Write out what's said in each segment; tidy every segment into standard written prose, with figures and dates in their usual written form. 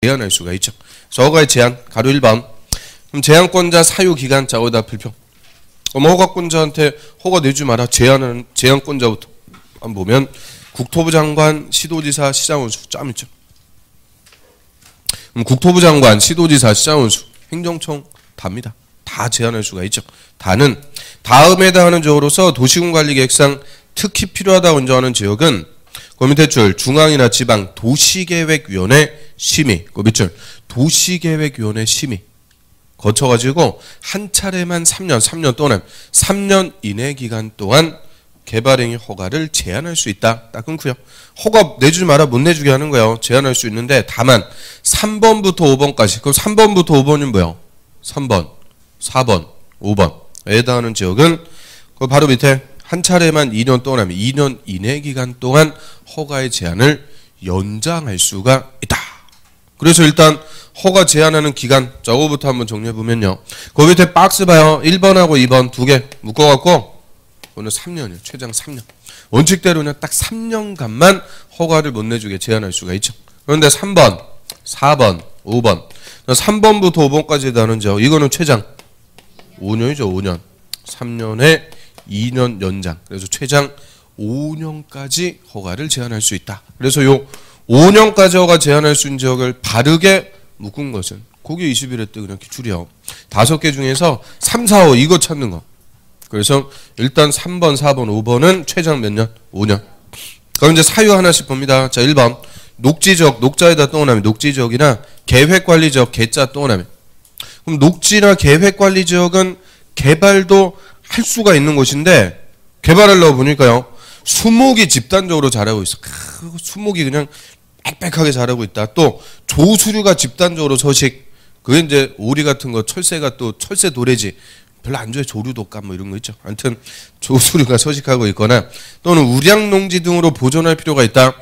제한할 수가 있죠. 그래서 허가의 제한, 가로 1번. 그럼 제한권자 사유기간, 자, 어디다 불평. 그럼 허가권자한테 허가 내지 마라. 제한권자부터 한번 보면 국토부 장관, 시도지사, 시장원수 짬 있죠. 그럼 국토부 장관, 시도지사, 시장원수, 행정청 답니다. 다 제한할 수가 있죠. 다는 다음에 해당하는 지역으로서 도시군관리계획상 특히 필요하다고 인정하는 지역은 그 밑에 줄 중앙이나 지방 도시계획위원회 심의, 그 밑줄 도시계획위원회 심의 거쳐가지고 한 차례만 3년 또는 3년 이내 기간 동안 개발행위 허가를 제한할 수 있다. 딱 끊고요. 허가 내주지 마라, 못 내주게 하는 거예요. 제한할 수 있는데 다만 3번부터 5번까지. 그럼 3번부터 5번은 뭐예요? 3번, 4번, 5번에 해당하는 지역은 그 바로 밑에 한 차례만 2년 동안 2년 이내 기간 동안 허가의 제한을 연장할 수가 있다. 그래서 일단 허가 제한하는 기간, 저거부터 한번 정리해보면요. 그 밑에 박스 봐요. 1번하고 2번 두 개 묶어갖고 오늘 3년이에요. 최장 3년. 원칙대로는 딱 3년간만 허가를 못 내주게 제한할 수가 있죠. 그런데 3번, 4번, 5번 3번부터 5번까지 해당하는 지역, 이거는 최장 5년이죠. 5년. 3년에 2년 연장. 그래서 최장 5년까지 허가를 제한할 수 있다. 그래서 요 5년까지 허가 제한할 수 있는 지역을 바르게 묶은 것은 고기 21회 때 그냥 기출이요. 5개 중에서 3, 4, 5 이거 찾는 거. 그래서 일단 3번, 4번, 5번은 최장 몇 년? 5년. 그럼 이제 사유 하나씩 봅니다. 자, 1번. 녹지지역, 녹자에다 동그라미 녹지지역이나 계획관리지역, 개자 동그라미. 그럼 녹지나 계획관리지역은 개발도 할 수가 있는 곳인데 개발하려고 보니까요. 수목이 집단적으로 자라고 있어. 수목이 그냥 빽빽하게 자라고 있다. 또 조수류가 집단적으로 서식. 그게 이제 오리 같은 거, 철새가 또 철새 도래지. 별로 안 좋아해. 조류독감 뭐 이런 거 있죠. 아무튼 조수류가 서식하고 있거나 또는 우량농지 등으로 보존할 필요가 있다.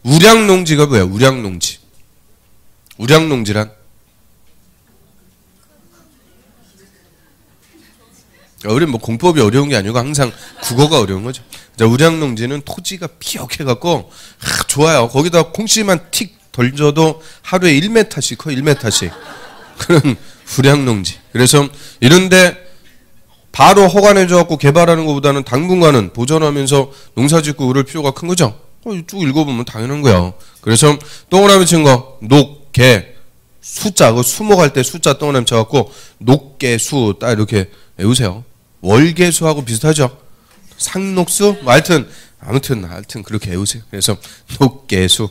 우량농지가 뭐야? 우량농지. 우량농지란? 우리는 뭐 공법이 어려운 게 아니고 항상 국어가 어려운 거죠. 자, 우량농지는 토지가 피역해갖고 좋아요. 거기다 콩씨만 틱 던져도 하루에 1m씩 커. 1m씩. 그런 우량농지. 그래서 이런데 바로 허가 내줘갖고 개발하는 것보다는 당분간은 보존하면서 농사짓고 그럴 필요가 큰 거죠. 쭉 읽어보면 당연한 거예요. 그래서 동그라미 친 거, 녹, 개, 숫자, 그 수목할 때 숫자 동그라미 쳐갖고 녹개수 딱 이렇게 외우세요. 월개수하고 비슷하죠. 상록수, 아무튼 그렇게 외우세요. 그래서 녹개수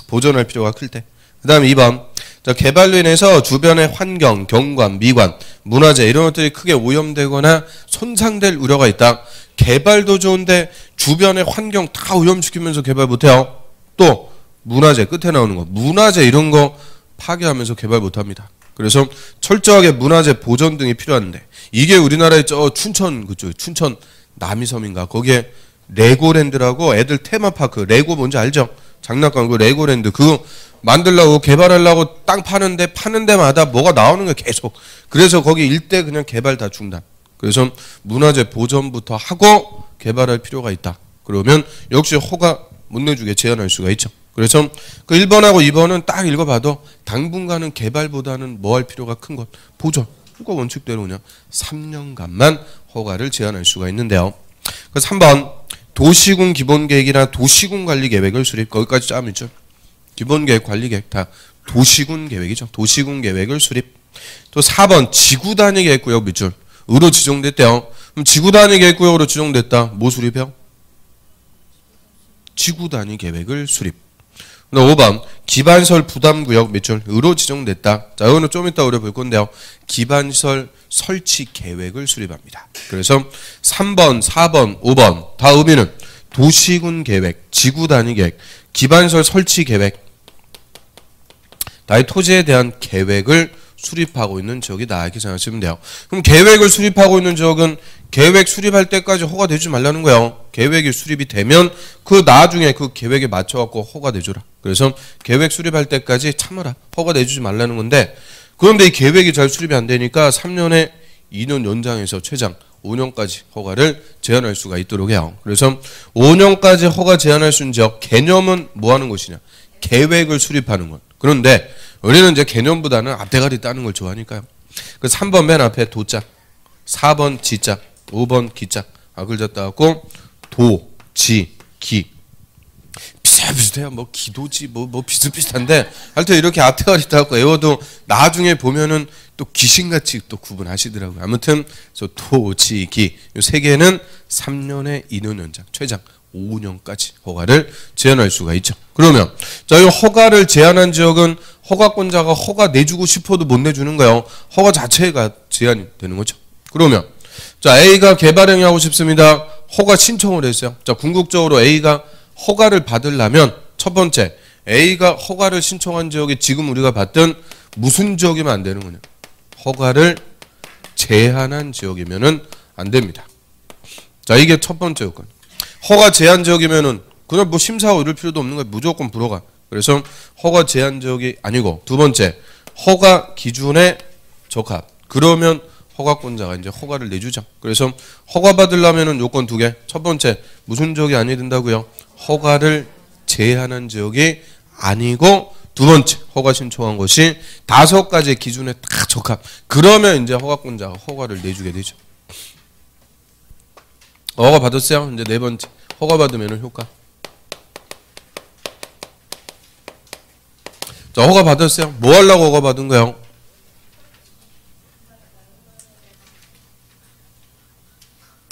보존할 필요가 클 때. 그 다음에 2번. 자, 개발로 인해서 주변의 환경, 경관, 미관, 문화재 이런 것들이 크게 오염되거나 손상될 우려가 있다. 개발도 좋은데 주변의 환경 다 오염시키면서 개발 못해요. 또 문화재 끝에 나오는 거, 문화재 이런 거 파괴하면서 개발 못합니다. 그래서 철저하게 문화재 보존 등이 필요한데 이게 우리나라의 저 춘천 그쪽 춘천 남이섬인가 거기에 레고랜드라고 애들 테마파크 레고 뭔지 알죠? 장난감 그 레고랜드 그거 만들려고 개발하려고 땅 파는 데마다 뭐가 나오는 거예요 계속. 그래서 거기 일대 그냥 개발 다 중단. 그래서 문화재 보존부터 하고 개발할 필요가 있다. 그러면 역시 허가 못 내주게 제한할 수가 있죠. 그래서 그 1번하고 2번은 딱 읽어봐도 당분간은 개발보다는 뭐 할 필요가 큰 것? 보존. 그러니까 원칙대로 그냥 3년간만 허가를 제한할 수가 있는데요. 그 3번 도시군 기본계획이나 도시군 관리계획을 수립. 거기까지 짬 있죠. 기본계획 관리계획 다 도시군 계획이죠. 도시군 계획을 수립. 또 4번 지구단위 계획구역 밑줄 으로 지정됐대요. 그럼 지구단위 계획구역으로 지정됐다. 뭐 수립해요? 지구단위 계획을 수립. 5번 기반시설 부담구역 밑줄 으로 지정됐다. 자, 이거는 좀 이따 우리 볼 건데요. 기반시설 설치 계획을 수립합니다. 그래서 3번, 4번, 5번 다 의미는 도시군 계획, 지구단위 계획, 기반시설 설치 계획, 나의 토지에 대한 계획을 수립하고 있는 지역이다. 이렇게 생각하시면 돼요. 그럼 계획을 수립하고 있는 지역은 계획 수립할 때까지 허가 내주지 말라는 거예요. 계획이 수립이 되면 그 나중에 그 계획에 맞춰갖고 허가 내주라. 그래서 계획 수립할 때까지 참으라. 허가 내주지 말라는 건데 그런데 이 계획이 잘 수립이 안 되니까 3년에 2년 연장해서 최장 5년까지 허가를 제한할 수가 있도록 해요. 그래서 5년까지 허가 제한할 수 있는 지역 개념은 뭐 하는 것이냐? 계획을 수립하는 것. 그런데 우리는 이제 개념보다는 앞대가리 따는 걸 좋아하니까요. 그 3번 맨 앞에 도자, 4번 지자, 5번 기자. 글자 따갖고 도, 지, 기. 비슷비슷해요. 뭐 기도지 뭐 비슷비슷한데 하여튼 이렇게 앞대가리 따갖고 외워도 나중에 보면은 또 귀신같이 또 구분하시더라고요. 아무튼 저 도, 지, 기 이 세 개는 3년의 인원 연장, 최장 5년까지 허가를 제한할 수가 있죠. 그러면 자, 이 허가를 제한한 지역은 허가권자가 허가 내주고 싶어도 못 내주는 거예요. 허가 자체가 제한이 되는 거죠. 그러면 자, A가 개발행위 하고 싶습니다. 허가 신청을 했어요. 자, 궁극적으로 A가 허가를 받으려면 첫 번째 A가 허가를 신청한 지역이 지금 우리가 봤던 무슨 지역이면 안 되는 거냐? 허가를 제한한 지역이면은 안 됩니다. 자, 이게 첫 번째 요건. 허가 제한 지역이면은 그냥 뭐 심사하고 이럴 필요도 없는 거예요. 무조건 불허가. 그래서 허가 제한 지역이 아니고 두 번째 허가 기준에 적합. 그러면 허가권자가 이제 허가를 내주죠. 그래서 허가 받으려면은 요건 두 개. 첫 번째 무슨 지역이 아니어야 된다고요? 허가를 제한한 지역이 아니고 두 번째 허가 신청한 것이 5가지 기준에 다 적합. 그러면 이제 허가권자가 허가를 내주게 되죠. 허가 받았어요. 이제 네 번째 허가 받으면은 효과. 자, 허가 받았어요. 뭐 하려고 허가 받은 거예요?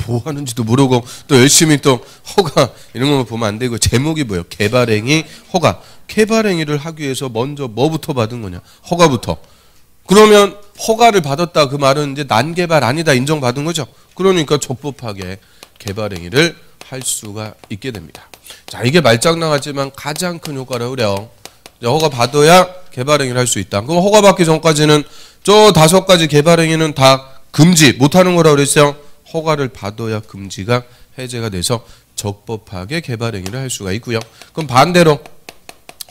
뭐 하는지도 모르고 또 열심히 또 허가 이런 거 보면 안 되고 제목이 뭐예요? 개발행위 허가. 개발행위를 하기 위해서 먼저 뭐부터 받은 거냐? 허가부터. 그러면 허가를 받았다 그 말은 이제 난개발 아니다 인정받은 거죠. 그러니까 적법하게 개발행위를 할 수가 있게 됩니다. 자, 이게 말장난 같지만 가장 큰 효과라고 그래요. 허가 받아야 개발행위를 할 수 있다. 그럼 허가 받기 전까지는 저 5가지 개발행위는 다 금지 못하는 거라고 그랬어요. 허가를 받아야 금지가 해제가 돼서 적법하게 개발행위를 할 수가 있고요. 그럼 반대로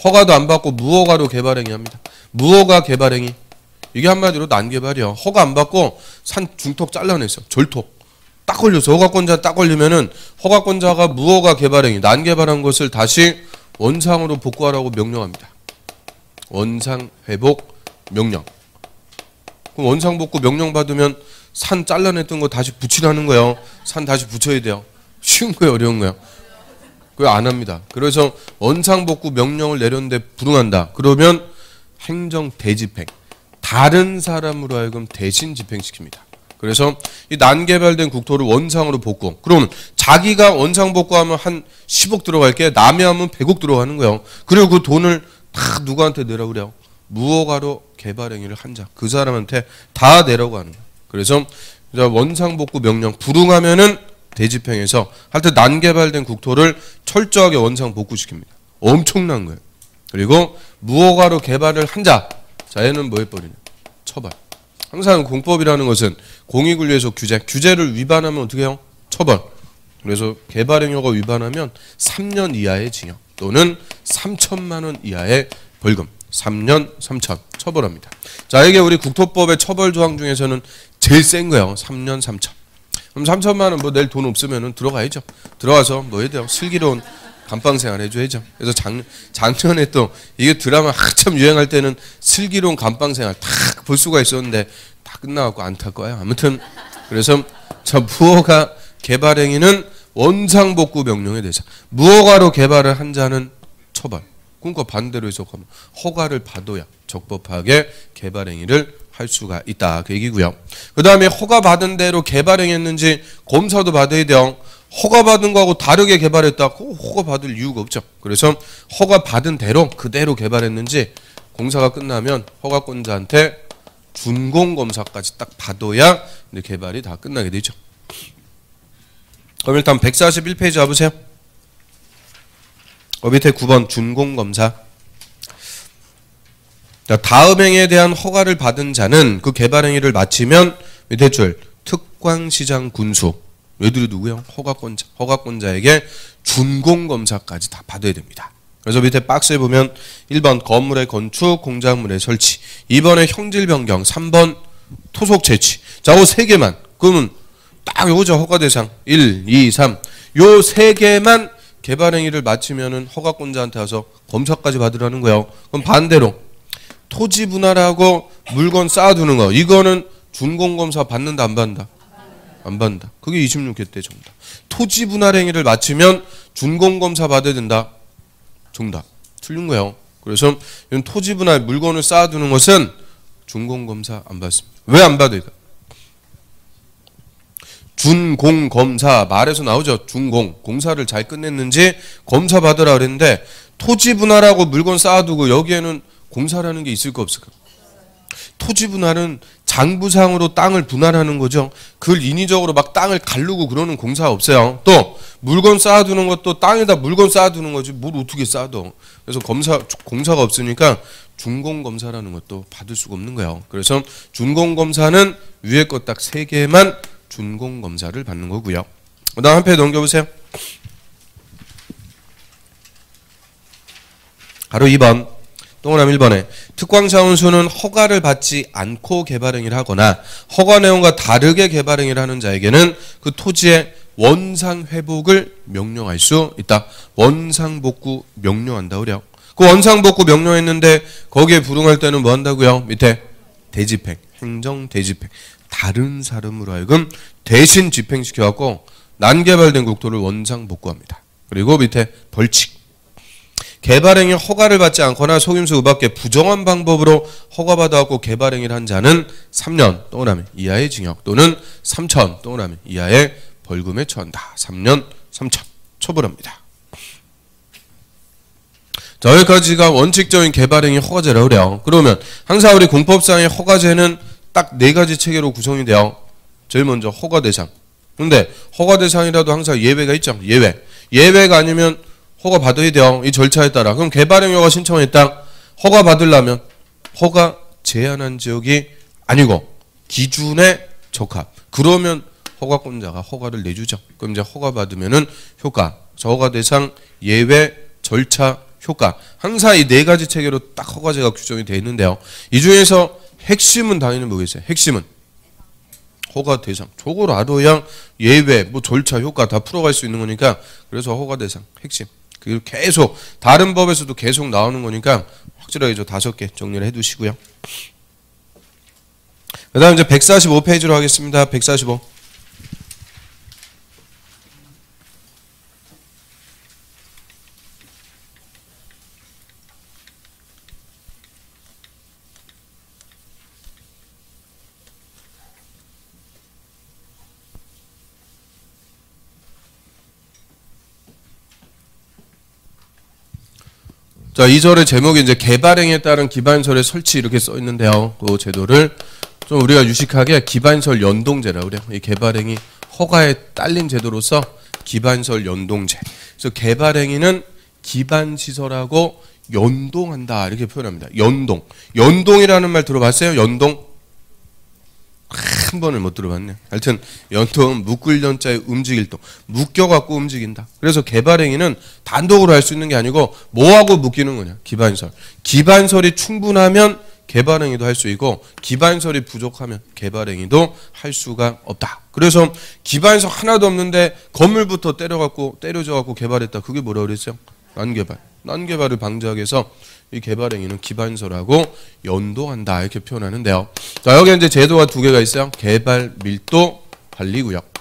허가도 안 받고 무허가로 개발행위 합니다. 무허가 개발행위. 이게 한마디로 난개발이요. 허가 안 받고 산 중턱 잘라냈어. 절톡. 딱 걸려서 허가권자 딱 걸리면은 허가권자가 무허가 개발행위 난개발한 것을 다시 원상으로 복구하라고 명령합니다. 원상 회복 명령. 그럼 원상 복구 명령 받으면 산 잘라냈던 거 다시 붙이라는 거예요. 산 다시 붙여야 돼요. 쉬운 거예요, 어려운 거예요? 그거 안 합니다. 그래서 원상 복구 명령을 내렸는데 불응한다. 그러면 행정 대집행. 다른 사람으로 하여금 대신 집행시킵니다. 그래서 이 난개발된 국토를 원상으로 복구. 그럼 자기가 원상 복구하면 한 10억 들어갈게. 남이 하면 100억 들어가는 거예요. 그리고 그 돈을 다 누구한테 내라고 그래요? 무허가로 개발행위를 한 자. 그 사람한테 다 내라고 하는 거예요. 그래서 원상 복구 명령 불응하면은 대집행해서 하여튼 난개발된 국토를 철저하게 원상 복구시킵니다. 엄청난 거예요. 그리고 무허가로 개발을 한 자. 자, 얘는 뭐 해버리냐? 처벌. 항상 공법이라는 것은 공익을 위해서 규제를 위반하면 어떻게 해요? 처벌. 그래서 개발행위가 위반하면 3년 이하의 징역 또는 3천만 원 이하의 벌금. 3년 3천 처벌합니다. 자, 이게 우리 국토법의 처벌 조항 중에서는 제일 센 거예요. 3년 3천. 그럼 3천만 원 뭐 낼 돈 없으면은 들어가야죠. 들어가서 뭐 해야 돼요? 슬기로운 감방 생활 해줘야죠. 그래서 작년에 또 이게 드라마 한참 유행할 때는 슬기로운 감방 생활 딱 볼 수가 있었는데 다 끝나갖고 안 탈 거예요. 아무튼 그래서 자, 무허가 개발행위는 원상 복구 명령에 대해서 무허가로 개발을 한 자는 처벌. 그러니까 반대로 해석하면 허가를 받아야 적법하게 개발행위를 할 수가 있다. 그 얘기고요. 그 다음에 허가 받은 대로 개발행위했는지 검사도 받아야 돼요. 허가 받은 거하고 다르게 개발했다. 허가 받을 이유가 없죠. 그래서 허가 받은 대로 그대로 개발했는지 공사가 끝나면 허가권자한테 준공검사까지 딱 받아야 개발이 다 끝나게 되죠. 그럼 일단 141페이지 와보세요. 밑에 9번 준공검사. 다음 행위에 대한 허가를 받은 자는 그 개발행위를 마치면 밑에 줄 특광시장 군수. 얘들이 누구요? 허가권자에게 준공검사까지 다 받아야 됩니다. 그래서 밑에 박스에 보면 1번 건물의 건축, 공작물의 설치, 2번의 형질 변경, 3번 토속 채취. 자, 요 세 개만. 그러면 딱 요거죠. 허가 대상 1, 2, 3. 요 세 개만 개발행위를 마치면은 허가권자한테 와서 검사까지 받으라는 거예요. 그럼 반대로 토지 분할하고 물건 쌓아두는 거 이거는 준공검사 받는다 안 받는다? 안 받는다. 그게 26회 때 정답. 토지 분할 행위를 마치면 준공검사 받아야 된다. 정답. 틀린 거예요. 그래서 이런 토지 분할 물건을 쌓아두는 것은 준공검사 안 받습니다. 왜 안 받아요? 준공검사 말에서 나오죠. 준공 공사를 잘 끝냈는지 검사 받으라 그랬는데 토지 분할하고 물건 쌓아두고 여기에는 공사라는 게 있을까 없을까? 토지 분할은 장부상으로 땅을 분할하는 거죠. 그걸 인위적으로 막 땅을 가르고 그러는 공사 없어요. 또 물건 쌓아두는 것도 땅에다 물건 쌓아두는 거지 뭘 어떻게 쌓아둬. 그래서 공사가 없으니까 준공검사라는 것도 받을 수가 없는 거예요. 그래서 준공검사는 위에 것 딱 3개만 준공검사를 받는 거고요. 그 다음 한 페이지 넘겨보세요. 바로 2번 동그라미 1번에 특광자원수는 허가를 받지 않고 개발행위를 하거나 허가 내용과 다르게 개발행위를 하는 자에게는 그 토지의 원상회복을 명령할 수 있다. 원상복구 명령한다 그래요. 그 원상복구 명령했는데 거기에 불응할 때는 뭐 한다고요? 밑에 대집행, 행정 대집행. 다른 사람으로 하여금 대신 집행시켜갖고 난개발된 국토를 원상복구합니다. 그리고 밑에 벌칙. 개발행위 허가를 받지 않거나 속임수 의밖에 부정한 방법으로 허가받아갖고 개발행위를 한 자는 3년 동그라미 이하의 징역 또는 3천 동그라미 이하의 벌금에 처한다. 3년 3천 처벌합니다. 자, 여기까지가 원칙적인 개발행위 허가제라고 그래요. 그러면 항상 우리 공법상의 허가제는 딱 4가지 체계로 구성이 돼요. 제일 먼저 허가 대상. 근데 허가 대상이라도 항상 예외가 있죠. 예외가 아니면 허가 받아야 돼요. 이 절차에 따라. 그럼 개발행위가 신청했다. 허가 받으려면 허가 제한한 지역이 아니고 기준에 적합. 그러면 허가권자가 허가를 내주죠. 그럼 이제 허가 받으면은 효과. 허가 대상, 예외, 절차, 효과. 항상 이 4가지 체계로 딱 허가제가 규정이 되어 있는데요. 이 중에서 핵심은 당연히 뭐겠어요? 핵심은 허가 대상. 저걸 알아야 예외, 뭐 절차, 효과 다 풀어갈 수 있는 거니까 그래서 허가 대상, 핵심. 그리고 계속 다른 법에서도 계속 나오는 거니까 확실하게 저 5개 정리를 해두시고요. 그 다음 이제 145페이지로 하겠습니다. 145. 자, 2절의 제목이 이제 개발행위에 따른 기반설의 설치 이렇게 써 있는데요. 그 제도를 좀 우리가 유식하게 기반설 연동제라고 그래요. 이 개발행위 허가에 딸린 제도로서 기반설 연동제. 그래서 개발행위는 기반시설하고 연동한다 이렇게 표현합니다. 연동. 연동이라는 말 들어봤어요? 연동? 한 번을 못 들어봤네요. 하여튼 연동은 묶을 연자에 움직일 동. 묶여갖고 움직인다. 그래서 개발행위는 단독으로 할 수 있는 게 아니고 뭐하고 묶이는 거냐. 기반설. 기반설이 충분하면 개발행위도 할 수 있고 기반설이 부족하면 개발행위도 할 수가 없다. 그래서 기반설 하나도 없는데 건물부터 때려져갖고 개발했다. 그게 뭐라고 그랬어요? 난개발. 난개발을 방지하기 위해서 이 개발행위는 기반설하고 연동한다 이렇게 표현하는데요. 자, 여기 이제 제도가 2개가 있어요. 개발 밀도 관리구역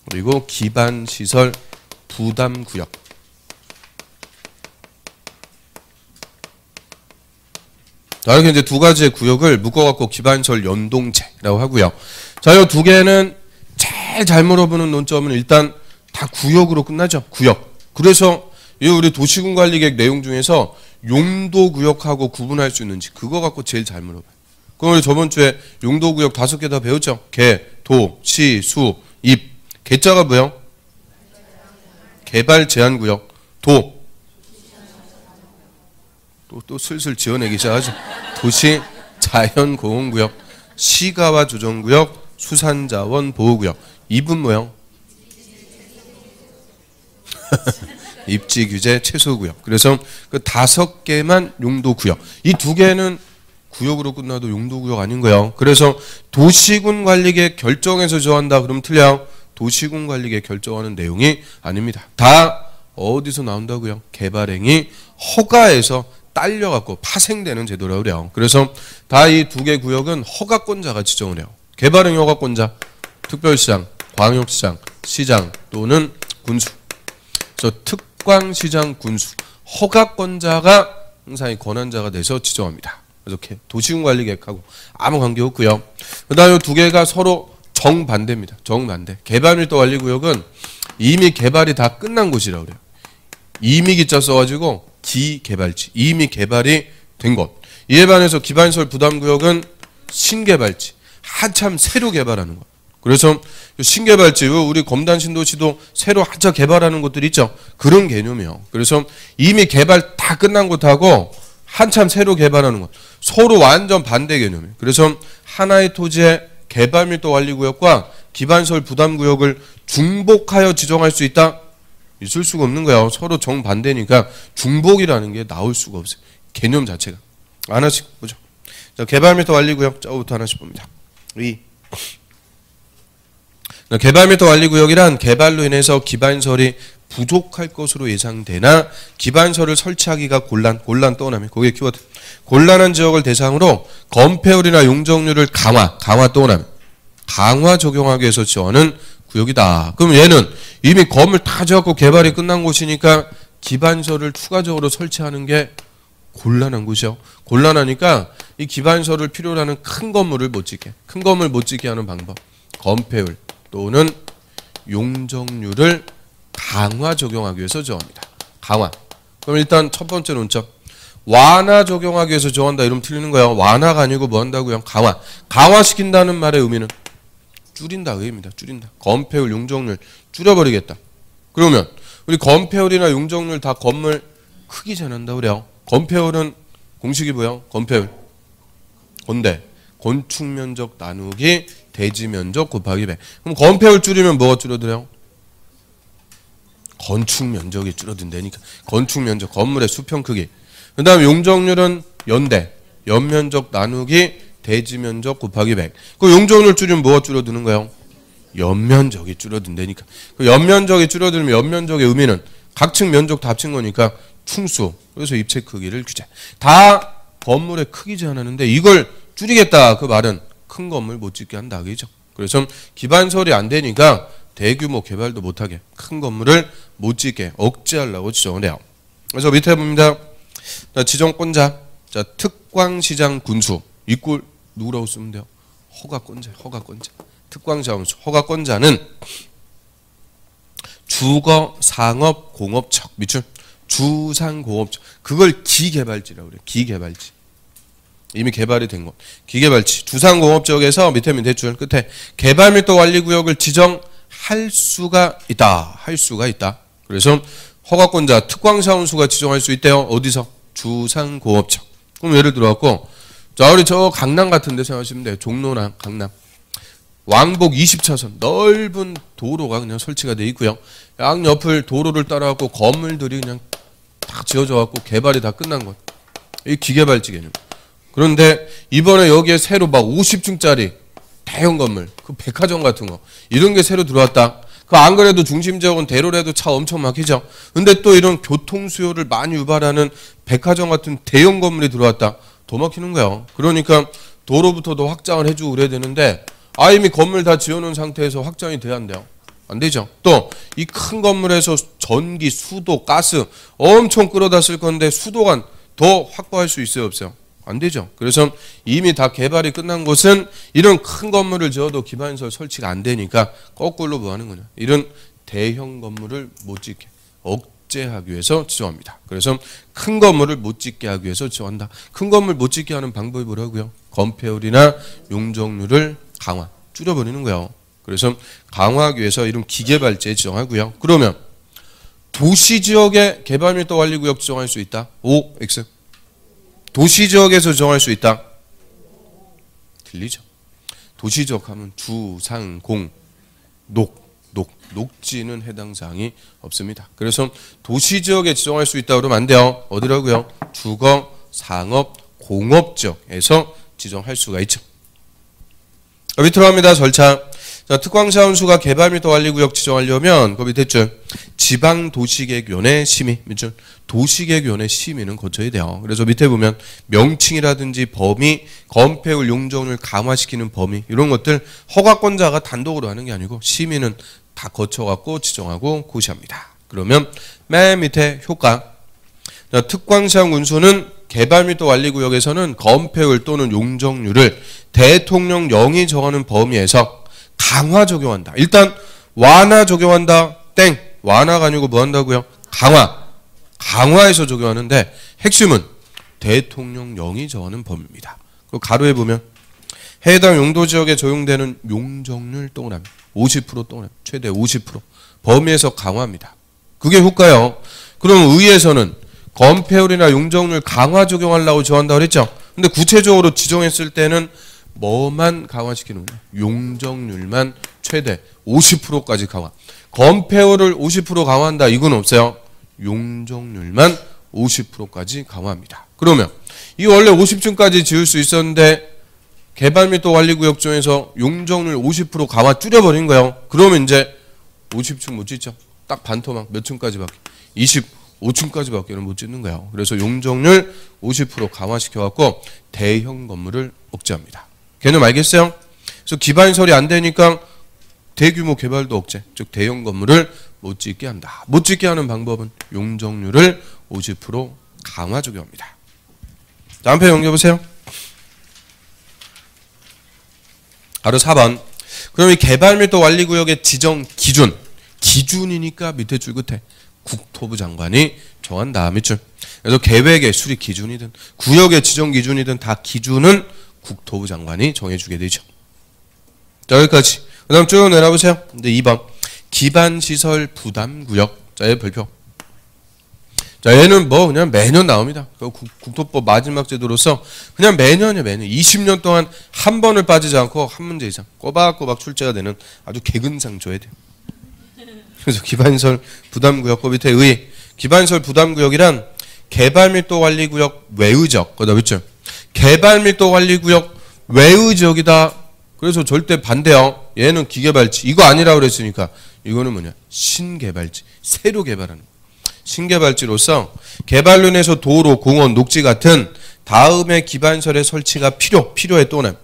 그리고 기반시설 부담구역. 자, 이렇게 이제 2가지의 구역을 묶어갖고 기반설 연동제라고 하고요. 자, 이 2개는 제일 잘 물어보는 논점은 일단 다 구역으로 끝나죠. 구역. 그래서 이 우리 도시군관리계획 내용 중에서 용도구역하고 구분할 수 있는지 그거 갖고 제일 잘 물어봐요. 그럼 우리 저번 주에 용도구역 5개 다 배웠죠. 개, 도, 시, 수, 입. 개자가 뭐예요? 개발 제한구역. 도. 또 슬슬 지어내기 시작하죠. 도시 자연공원구역. 시가와 조정구역. 수산자원 보호구역. 입은 뭐예요? 입지 규제 최소구역. 그래서 그 5개만 용도구역. 이 2개는 구역으로 끝나도 용도구역 아닌 거예요. 그래서 도시군관리계획 결정에서 정한다 그러면 틀려요. 도시군관리계획 결정하는 내용이 아닙니다. 다 어디서 나온다고요? 개발행위 허가에서 딸려갖고 파생되는 제도라고 그래요. 그래서 다 이 두 개 구역은 허가권자가 지정을 해요. 개발행위 허가권자, 특별시장, 광역시장, 시장 또는 군수. 그래서 특광시장, 군수, 허가권자가 항상 이 권한자가 돼서 지정합니다. 그래서 도시군관리계획하고 아무 관계 없고요. 그다음에 이 두 개가 서로 정반대입니다. 정반대. 개발밀도관리구역은 이미 개발이 다 끝난 곳이라고 그래요. 이미 기자 써가지고 기개발지, 이미 개발이 된 곳. 이에 반해서 기반시설 부담구역은 신개발지, 한참 새로 개발하는 것. 그래서 신개발지, 우리 검단 신도시도 새로 한참 개발하는 곳들 있죠. 그런 개념이에요. 그래서 이미 개발 다 끝난 곳하고 한참 새로 개발하는 것, 서로 완전 반대 개념이에요. 그래서 하나의 토지의 개발밀도관리구역과 기반시설 부담구역을 중복하여 지정할 수 있다? 있을 수가 없는 거예요. 서로 정반대니까 중복이라는 게 나올 수가 없어요. 개념 자체가. 하나씩 보죠. 자, 개발밀도관리구역 저부터 하나씩 봅니다. 개발밀도관리구역이란 개발로 인해서 기반시설이 부족할 것으로 예상되나 기반시설을 설치하기가 곤란 떠오나면 거기에 키워드 곤란한 지역을 대상으로 건폐율이나 용적률을 강화 떠오나면 강화 적용하기 위해서 지어하는 구역이다. 그럼 얘는 이미 건물 다 지었고 개발이 끝난 곳이니까 기반시설을 추가적으로 설치하는 게 곤란한 곳이요. 곤란하니까 이 기반시설을 필요로 하는 큰 건물을 못 짓게, 큰 건물 못 짓게 하는 방법, 건폐율 또는 용적률을 강화 적용하기 위해서 정합니다. 강화. 그럼 일단 첫 번째 논점. 완화 적용하기 위해서 정한다 이러면 틀리는 거예요. 완화가 아니고 뭐 한다고요? 강화. 강화시킨다는 말의 의미는 줄인다 의미입니다. 줄인다. 건폐율, 용적률 줄여버리겠다. 그러면 우리 건폐율이나 용적률 다 건물 크기 재난다 그래요. 건폐율은 공식이 뭐예요? 건폐율. 건대. 건축면적 나누기 대지면적 곱하기 100. 그럼 건폐율 줄이면 뭐가 줄어들어요? 건축면적이 줄어든다니까. 건축면적, 건물의 수평 크기. 그 다음 용적률은 연대. 연면적 나누기 대지면적 곱하기 100. 그 용적률 줄이면 뭐가 줄어드는 거예요? 연면적이 줄어든다니까. 그 연면적이 줄어들면 연면적의 의미는 각층 면적 다 합친 거니까 충수. 그래서 입체 크기를 규제. 다 건물의 크기 제한하는데 이걸 줄이겠다. 그 말은 큰 건물 못 짓게 한다. 그죠? 그래서 기반시설이 안 되니까 대규모 개발도 못하게 큰 건물을 못 짓게 억제하려고 지정을 해요. 그래서 밑에 봅니다. 자, 지정권자. 자, 특광시장 군수. 이 꼴 누구라고 쓰면 돼요? 허가권자. 허가권자. 특광시장 군수. 허가권자는 주거, 상업, 공업청. 밑줄. 주상공업청. 그걸 기개발지라고 그래요. 기개발지. 이미 개발이 된 것. 기개발지. 주상공업지역에서 밑에 대출 끝에 개발밀도관리구역을 지정할 수가 있다. 할 수가 있다. 그래서 허가권자 특광시장군수가 지정할 수 있대요. 어디서? 주상공업청. 그럼 예를 들어갖고 자 우리 저 강남 같은데 생각하시면 돼요. 종로나 강남. 왕복 20차선 넓은 도로가 그냥 설치가 돼 있고요. 양옆을 도로를 따라갖고 건물들이 그냥 다 지어져 갖고 개발이 다 끝난 것. 이 기개발지 개념. 그런데 이번에 여기에 새로 막 50층짜리 대형 건물, 그 백화점 같은 거 이런 게 새로 들어왔다. 그 안 그래도 중심 지역은 대로라도 차 엄청 막히죠. 근데 또 이런 교통 수요를 많이 유발하는 백화점 같은 대형 건물이 들어왔다. 더 막히는 거예요. 그러니까 도로부터도 확장을 해주고 그래야 되는데 이미 건물 다 지어놓은 상태에서 확장이 돼야 안 돼요. 안 되죠. 또 이 큰 건물에서 전기, 수도, 가스 엄청 끌어다 쓸 건데 수도관 더 확보할 수 있어요, 없어요? 안 되죠. 그래서 이미 다 개발이 끝난 곳은 이런 큰 건물을 지어도 기반시설 설치가 안 되니까 거꾸로 뭐 하는 거냐. 이런 대형 건물을 못 짓게 억제하기 위해서 지정합니다. 그래서 큰 건물을 못 짓게 하기 위해서 지정한다. 큰 건물 못 짓게 하는 방법이 뭐라고요? 건폐율이나 용적률을 강화, 줄여버리는 거예요. 그래서 강화하기 위해서 이런 기개발지에 지정하고요. 그러면 도시지역에 개발밀도관리구역 지정할 수 있다. O, X. 도시지역에서 정할 수 있다. 들리죠? 도시지역 하면 주, 상, 공, 녹지는 해당 사항이 없습니다. 그래서 도시지역에 지정할 수 있다 그러면 안 돼요. 어디라고요? 주거, 상업, 공업지역에서 지정할 수가 있죠. 밑으로 갑니다. 절차. 자, 특광사원수가 개발 및 관리구역 지정하려면 그 밑에 줄 지방도시계획위원회 심의, 밑줄 도시계획위원회 심의는 거쳐야 돼요. 그래서 밑에 보면 명칭이라든지 범위, 건폐율 용적률 강화시키는 범위 이런 것들 허가권자가 단독으로 하는 게 아니고 심의는 다 거쳐갖고 지정하고 고시합니다. 그러면 맨 밑에 효과. 자, 특광시장 군수는 개발 및 관리구역에서는 건폐율 또는 용적률을 대통령령이 정하는 범위에서 강화 적용한다. 일단 완화 적용한다. 땡. 완화가 아니고 뭐 한다고요? 강화. 강화해서 적용하는데 핵심은 대통령령이 정하는 범위입니다. 그 가로에 보면 해당 용도지역에 적용되는 용적률 동그라미 50% 동그라미 최대 50% 범위에서 강화합니다. 그게 효과요. 그럼 의회에서는 건폐율이나 용적률 강화 적용하려고 정한다고 그랬죠. 근데 구체적으로 지정했을 때는 뭐만 강화시키는 거냐? 용적률만 최대 50%까지 강화. 건폐율을 50% 강화한다. 이건 없어요. 용적률만 50%까지 강화합니다. 그러면 이 원래 50층까지 지을 수 있었는데 개발 및 관리구역 중에서 용적률 50% 강화 줄여버린 거예요. 그러면 이제 50층 못 짓죠. 딱 반토막 몇 층까지밖에 25층까지밖에는 못 짓는 거예요. 그래서 용적률 50% 강화시켜갖고 대형 건물을 억제합니다. 개념 알겠어요? 그래서 기반시설이 안 되니까 대규모 개발도 억제, 즉 대형 건물을 못 짓게 한다. 못 짓게 하는 방법은 용적률을 50% 강화 적용합니다. 다음 페이지 넘겨보세요. 바로 4번. 그럼 이 개발 및 관리구역의 지정 기준, 기준이니까 밑에 줄 끝에 국토부 장관이 정한다. 밑줄. 그래서 계획의 수립 기준이든 구역의 지정 기준이든 다 기준은 국토부 장관이 정해주게 되죠. 자, 여기까지. 그 다음 쭉 내려보세요. 이제 2번. 기반시설 부담구역. 자, 얘 별표. 자, 얘는 뭐 그냥 매년 나옵니다. 국토법 마지막 제도로서 그냥 매년이에요, 매년. 20년 동안 한 번을 빠지지 않고 한 문제 이상 꼬박꼬박 출제가 되는 아주 개근상 줘야 돼요. 그래서 기반시설 부담구역 그 밑에 의. 기반시설 부담구역이란 개발 및 관리구역 외의적. 거기다 밑줄. 개발 및 관리구역 외의적이다. 그래서 절대 반대요. 얘는 기개발지. 이거 아니라고 그랬으니까 이거는 뭐냐? 신개발지. 새로 개발하는. 신개발지로서 개발로 인해서 도로, 공원, 녹지 같은 다음의 기반시설의 설치가 필요해 또는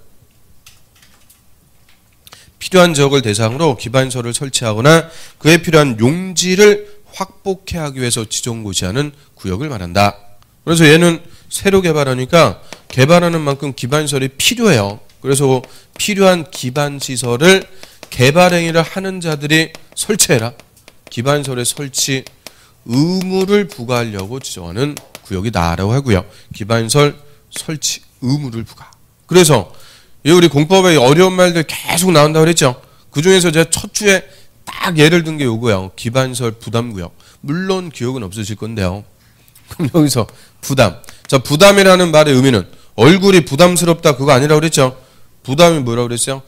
필요한 지역을 대상으로 기반시설을 설치하거나 그에 필요한 용지를 확보케 하기 위해서 지정고시하는 구역을 말한다. 그래서 얘는 새로 개발하니까 개발하는 만큼 기반시설이 필요해요. 그래서 필요한 기반시설을 개발행위를 하는 자들이 설치해라. 기반시설의 설치 의무를 부과하려고 지정하는 구역이다라고 하고요. 기반시설 설치 의무를 부과. 그래서 우리 공법에 어려운 말들 계속 나온다고 그랬죠. 그중에서 제가 첫 주에 딱 예를 든 게 요거예요. 기반시설 부담구역. 물론 기억은 없으실 건데요. 그럼 여기서 부담. 자, 부담이라는 말의 의미는 얼굴이 부담스럽다 그거 아니라고 그랬죠. 부담이 뭐라고 그랬어요?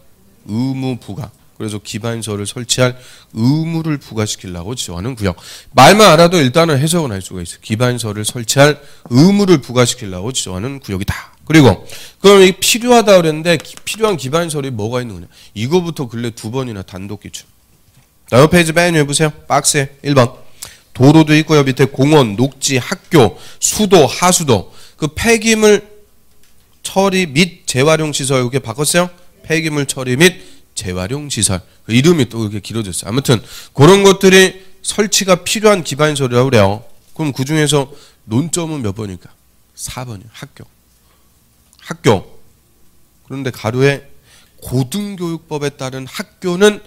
의무 부과. 그래서 기반시설을 설치할 의무를 부과시키려고 지정하는 구역. 말만 알아도 일단은 해석은 할 수가 있어요. 기반시설을 설치할 의무를 부과시키려고 지정하는 구역이다. 그리고 그럼 이 필요하다 그랬는데 필요한 기반시설이 뭐가 있는 거냐? 이거부터 근래 2번이나 단독 기출. 다음 페이지 맨 위에 보세요. 박스에 1번. 도로도 있고요. 밑에 공원, 녹지, 학교, 수도, 하수도. 그 폐기물 처리 및 재활용 시설 이렇게 바꿨어요. 폐기물 처리 및 재활용 시설. 그 이름이 또 이렇게 길어졌어요. 아무튼 그런 것들이 설치가 필요한 기반시설이라고 그래요. 그럼 그 중에서 논점은 몇 번일까? 4번이요. 학교. 그런데 가로에 고등교육법에 따른 학교는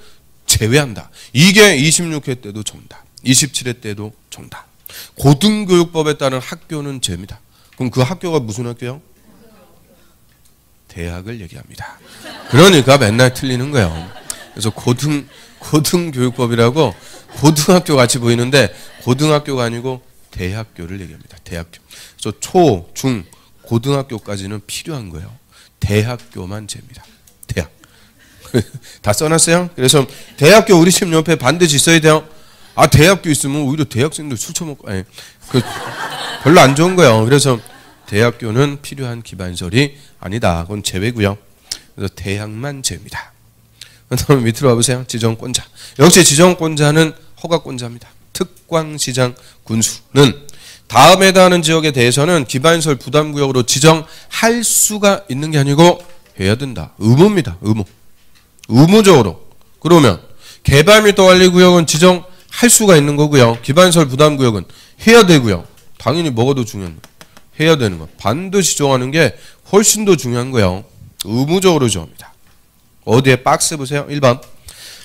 제외한다. 이게 26회 때도 정답. 27회 때도 정답. 고등교육법에 따른 학교는 제외입니다. 그럼 그 학교가 무슨 학교요? 대학을 얘기합니다. 그러니까 맨날 틀리는 거예요. 그래서 고등교육법이라고 고등학교 같이 보이는데 고등학교가 아니고 대학교를 얘기합니다. 대학교. 그래서 초, 중, 고등학교까지는 필요한 거예요. 대학교만 제입니다. 대학. 다 써놨어요? 그래서 대학교 우리 집 옆에 반드시 있어야 돼요. 아, 대학교 있으면 오히려 대학생들 술 처먹고, 아니, 별로 안 좋은 거예요. 그래서 대학교는 필요한 기반시설이 아니다. 그건 제외고요. 그래서 대학만 제입니다. 그다음에 밑으로 와보세요. 지정권자. 역시 지정권자는 허가권자입니다. 특광시장 군수는 다음에 해당하는 지역에 대해서는 기반시설 부담구역으로 지정할 수가 있는 게 아니고 해야 된다. 의무입니다. 의무. 의무적으로. 그러면 개발 및 관리구역은 지정할 수가 있는 거고요. 기반시설 부담구역은 해야 되고요. 당연히 뭐가 더 중요한 거예요? 해야 되는 거. 반드시 정하는 게 훨씬 더 중요한 거예요. 의무적으로 정합니다. 어디에 박스 보세요. 1번.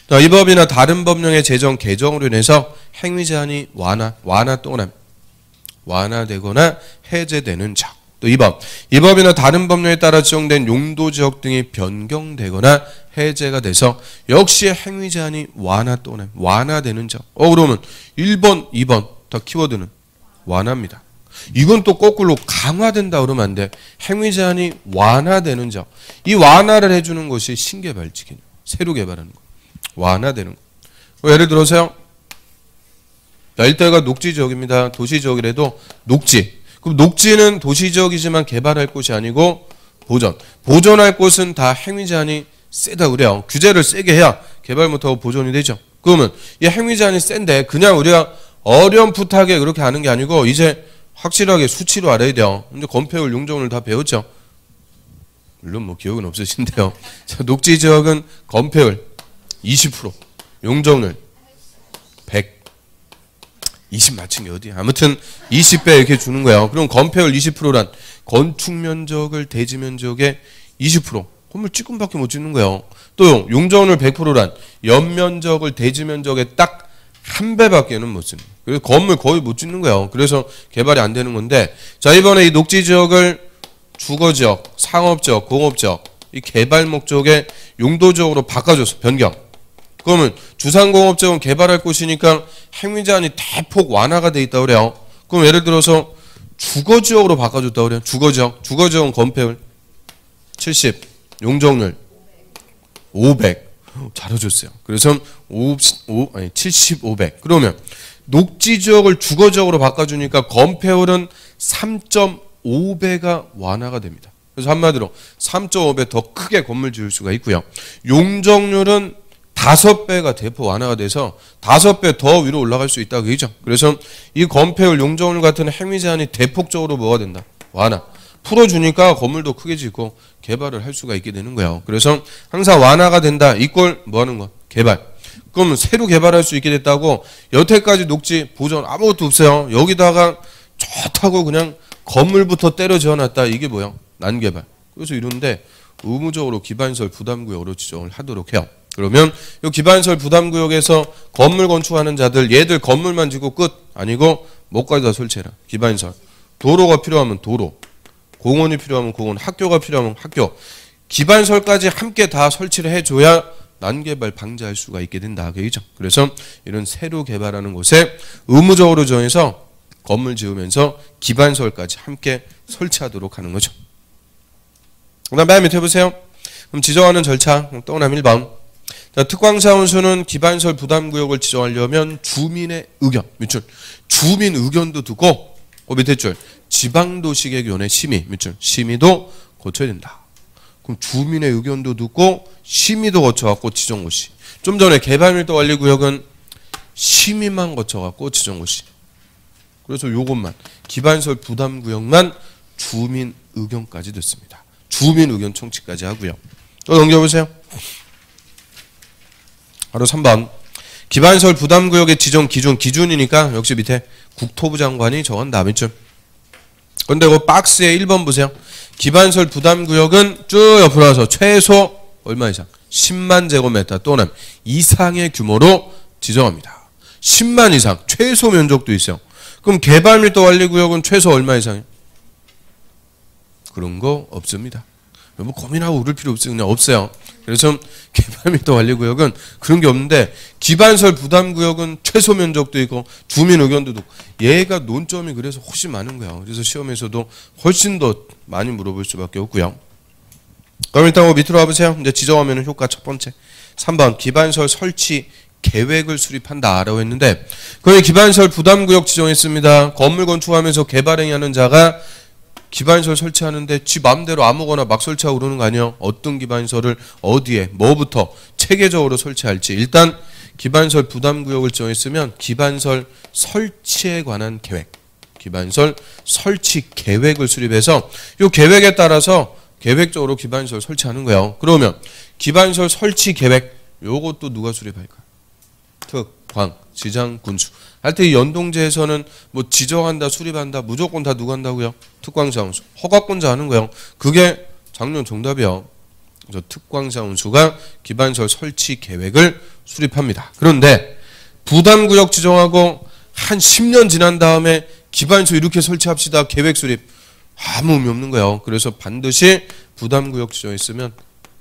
자, 이 법이나 다른 법령의 제정 개정으로 인해서 행위 제한이 완화되거나 해제되는 적. 또 2번. 이 법이나 다른 법령에 따라 지정된 용도 지역 등이 변경되거나 해제가 돼서 역시 행위 제한이 완화되는 적. 그러면 1번, 2번 다 키워드는 완화입니다. 이건 또 거꾸로 강화된다 그러면 안 돼. 행위 제한이 완화되는 적. 이 완화를 해주는 것이 신개발지 개념. 새로 개발하는 거. 완화되는 거. 예를 들어서요. 일대가 녹지지역입니다. 도시지역이라도 녹지. 그럼 녹지는 도시지역이지만 개발할 곳이 아니고 보존할 곳은 다 행위 제한이 세다 그래요. 규제를 세게 해야 개발 못하고 보존이 되죠. 그러면 이 행위 제한이 센데 그냥 우리가 어렴풋하게 그렇게 하는 게 아니고 이제 확실하게 수치로 알아야 돼요. 이제 건폐율, 용적률 다 배웠죠. 물론 뭐 기억은 없으신데요. 자, 녹지 지역은 건폐율 20%, 용적률 100. 20 맞춘 게 어디야? 아무튼 20배 이렇게 주는 거예요. 그럼 건폐율 20%란 건축 면적을 대지 면적의 20%. 건물 찌끔밖에 못 짓는 거예요. 또 용적률 100%란 연면적을 대지 면적의 딱 한 배밖에는 못 쓰는 거예요. 그래서 건물 거의 못 짓는 거예요. 그래서 개발이 안 되는 건데, 자, 이번에 이 녹지 지역을 주거지역, 상업지역, 공업지역 이 개발 목적의 용도적으로 바꿔줘서 변경. 그러면 주상공업지역은 개발할 곳이니까 행위 제한이 대폭 완화가 돼 있다 그래요. 그럼 예를 들어서 주거지역으로 바꿔줬다 그래요. 주거지역은 건폐율 70, 용적률 500. 잘해줬어요. 그래서 70, 500. 그러면 녹지 지역을 주거지역으로 바꿔주니까 건폐율은 3.5배가 완화가 됩니다. 그래서 한마디로 3.5배 더 크게 건물 지을 수가 있고요. 용적률은 5배가 대폭 완화가 돼서 5배 더 위로 올라갈 수 있다 그죠? 그래서 이 건폐율, 용적률 같은 행위 제한이 대폭적으로 뭐가 된다? 완화. 풀어주니까 건물도 크게 짓고 개발을 할 수가 있게 되는 거예요. 그래서 항상 완화가 된다. 이꼴 뭐 하는 거? 개발. 그럼 새로 개발할 수 있게 됐다고 여태까지 녹지 보존 아무것도 없어요. 여기다가 좋다고 그냥 건물부터 때려 지어놨다. 이게 뭐야? 난개발. 그래서 이런데 의무적으로 기반시설 부담구역으로 지정을 하도록 해요. 그러면 이 기반시설 부담구역에서 건물 건축하는 자들 얘들 건물만 짓고 끝 아니고 뭐까지 다 설치해라. 기반시설. 도로가 필요하면 도로. 공원이 필요하면 공원, 학교가 필요하면 학교, 기반시설까지 함께 다 설치를 해줘야 난개발 방지할 수가 있게 된다. 그죠? 그래서 이런 새로 개발하는 곳에 의무적으로 정해서 건물 지으면서 기반시설까지 함께 설치하도록 하는 거죠. 그 다음 맨 밑에 보세요. 그럼 지정하는 절차, 떠남 1번. 자, 특광사원수는 기반시설 부담구역을 지정하려면 주민의 의견, 밑줄. 주민 의견도 듣고, 그 밑에 줄. 지방도시계획위원회 심의, 밑줄. 심의도 거쳐야 된다. 그럼 주민의 의견도 듣고 심의도 거쳐갖고 지정고시. 좀 전에 개발밀도관리구역은 심의만 거쳐갖고 지정고시. 그래서 요것만 기반시설 부담구역만 주민 의견까지 듣습니다. 주민 의견 청취까지 하고요. 또 넘겨보세요. 바로 3번. 기반시설 부담구역의 지정 기준이니까 역시 밑에 국토부 장관이 정한다. 밑줄. 근데 그 박스에 1번 보세요. 기반시설 부담구역은 쭉 옆으로 와서 최소 얼마 이상? 10만 제곱미터 또는 이상의 규모로 지정합니다. 10만 이상 최소 면적도 있어요. 그럼 개발밀도관리구역은 최소 얼마 이상이에요? 그런 거 없습니다. 뭐 고민하고 그럴 필요 없어요. 그냥 없어요. 그래서 개발밀도관리구역은 그런 게 없는데 기반시설 부담구역은 최소 면적도 있고 주민 의견도 있고 얘가 논점이 그래서 훨씬 많은 거예요. 그래서 시험에서도 훨씬 더 많이 물어볼 수밖에 없고요. 그럼 일단 밑으로 와보세요. 이제 지정하면 효과 첫 번째 3번 기반시설 설치 계획을 수립한다라고 했는데 그게 기반시설 부담구역 지정했습니다. 건물 건축하면서 개발행위하는 자가 기반시설 설치하는데 지 마음대로 아무거나 막 설치하고 그러는 거 아니에요. 어떤 기반시설을 어디에 뭐부터 체계적으로 설치할지. 일단 기반설 부담구역을 정했으면 기반설 설치에 관한 계획, 기반설 설치 계획을 수립해서 이 계획에 따라서 계획적으로 기반설 설치하는 거예요. 그러면 기반설 설치 계획 요것도 누가 수립할까? 특, 광, 지장, 군수. 할 때 이 연동제에서는 뭐 지정한다, 수립한다, 무조건 다 누가 한다고요? 특광사원수, 허가권자 하는 거예요. 그게 작년 정답이요. 그래서 특광사원수가 기반설 설치 계획을 수립합니다. 그런데 부담구역 지정하고 한 10년 지난 다음에 기반설 이렇게 설치합시다. 계획 수립. 아무 의미 없는 거예요. 그래서 반드시 부담구역 지정했으면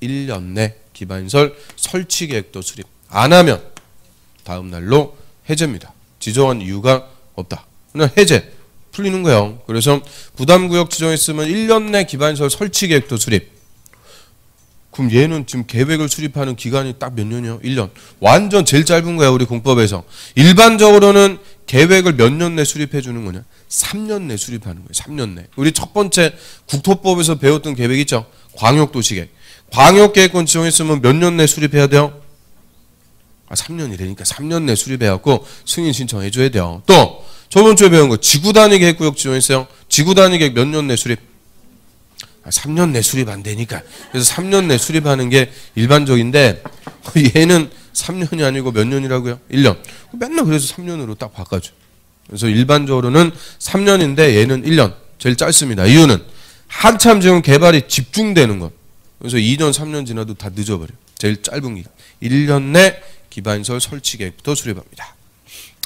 1년 내 기반설 설치 계획도 수립. 안 하면 다음 날로 해제입니다. 지정한 이유가 없다. 그냥 해제. 풀리는 거예요. 그래서 부담구역 지정했으면 1년 내 기반설 설치 계획도 수립. 그럼 얘는 지금 계획을 수립하는 기간이 딱 몇 년이요? 1년. 완전 제일 짧은 거야, 우리 공법에서. 일반적으로는 계획을 몇 년 내 수립해 주는 거냐? 3년 내 수립하는 거예요. 3년 내. 우리 첫 번째 국토법에서 배웠던 계획 있죠? 광역도시계획. 광역계획권 지정했으면 몇 년 내 수립해야 돼요? 3년이라니까 3년 내 수립해갖고 승인 신청해 줘야 돼요. 또 저번 주에 배운 거 지구단위 계획구역 지정했어요. 지구단위 계획 몇 년 내 수립? 3년 내 수립 안 되니까. 그래서 3년 내 수립하는 게 일반적인데 얘는 3년이 아니고 몇 년이라고요? 1년. 맨날 그래서 3년으로 딱 바꿔줘. 그래서 일반적으로는 3년인데 얘는 1년. 제일 짧습니다. 이유는 한참 지금 개발이 집중되는 것. 그래서 2년, 3년 지나도 다 늦어버려. 제일 짧은 기간. 1년 내 기반설 설치 계획부터 수립합니다.